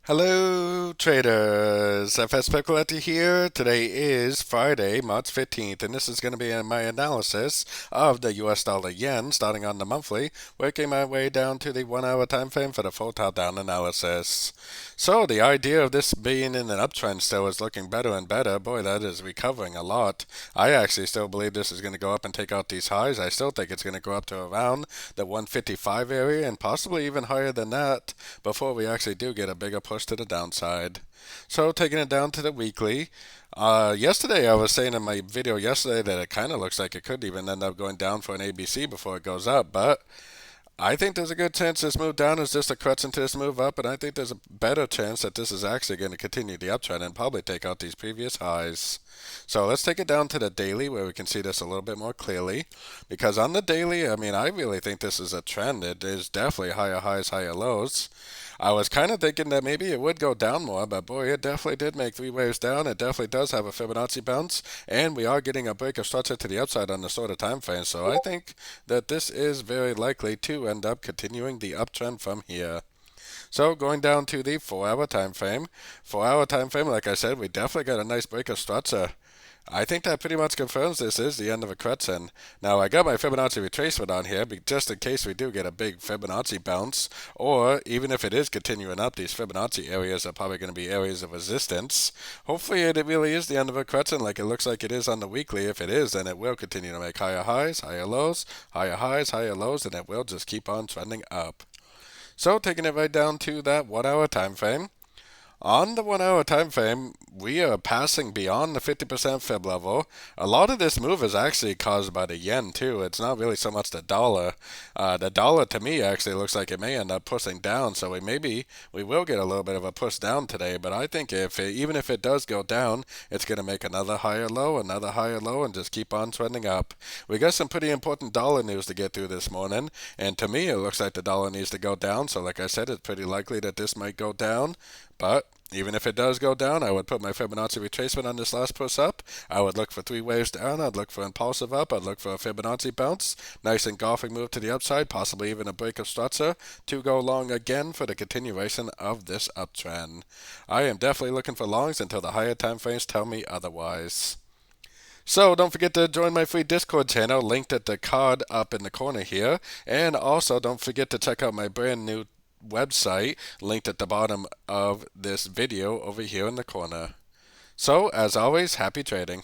Hello, traders. FX Pip Collector here. Today is Friday, March 15th, and this is going to be my analysis of the US dollar yen starting on the monthly, working my way down to the 1 hour time frame for the full top down analysis. So, the idea of this being in an uptrend still is looking better and better. Boy, that is recovering a lot. I actually still believe this is going to go up and take out these highs. I still think it's going to go up to around the 155 area and possibly even higher than that before we actually do get a bigger push to the downside. So taking it down to the weekly. Yesterday I was saying in my video yesterday that it kind of looks like it could even end up going down for an ABC before it goes up, but I think there's a good chance this move down is just a crutch into this move up, and I think there's a better chance that this is actually going to continue the uptrend and probably take out these previous highs. So let's take it down to the daily where we can see this a little bit more clearly. Because on the daily, I really think this is a trend. It is definitely higher highs, higher lows. I was kind of thinking that maybe it would go down more, but boy, it definitely did make three waves down. It definitely does have a Fibonacci bounce, and we are getting a break of structure to the upside on the sort of time frame. So I think that this is very likely to end up continuing the uptrend from here. So going down to the 4 hour time frame. 4 hour time frame, like I said, we definitely got a nice break of structure. I think that pretty much confirms this is the end of a correction. Now, I got my Fibonacci retracement on here just in case we do get a big Fibonacci bounce, or even if it is continuing up, these Fibonacci areas are probably going to be areas of resistance. Hopefully, it really is the end of a correction like it looks like it is on the weekly. If it is, then it will continue to make higher highs, higher lows, higher highs, higher lows, and it will just keep on trending up. So, taking it right down to that 1 hour time frame. On the 1 hour time frame, we are passing beyond the 50% fib level. A lot of this move is actually caused by the yen too. It's not really so much the dollar. The dollar to me actually looks like it may end up pushing down. So we will get a little bit of a push down today. But I think even if it does go down, it's going to make another higher low, and just keep on trending up. We got some pretty important dollar news to get through this morning. And to me, it looks like the dollar needs to go down. So like I said, it's pretty likely that this might go down. But even if it does go down, I would put my Fibonacci retracement on this last push up. I would look for three waves down. I'd look for impulsive up. I'd look for a Fibonacci bounce. Nice engulfing move to the upside, possibly even a break of structure to go long again for the continuation of this uptrend. I am definitely looking for longs until the higher time frames tell me otherwise. So don't forget to join my free Discord channel linked at the card up in the corner here. And also don't forget to check out my brand new website linked at the bottom of this video over here in the corner. So as always, happy trading.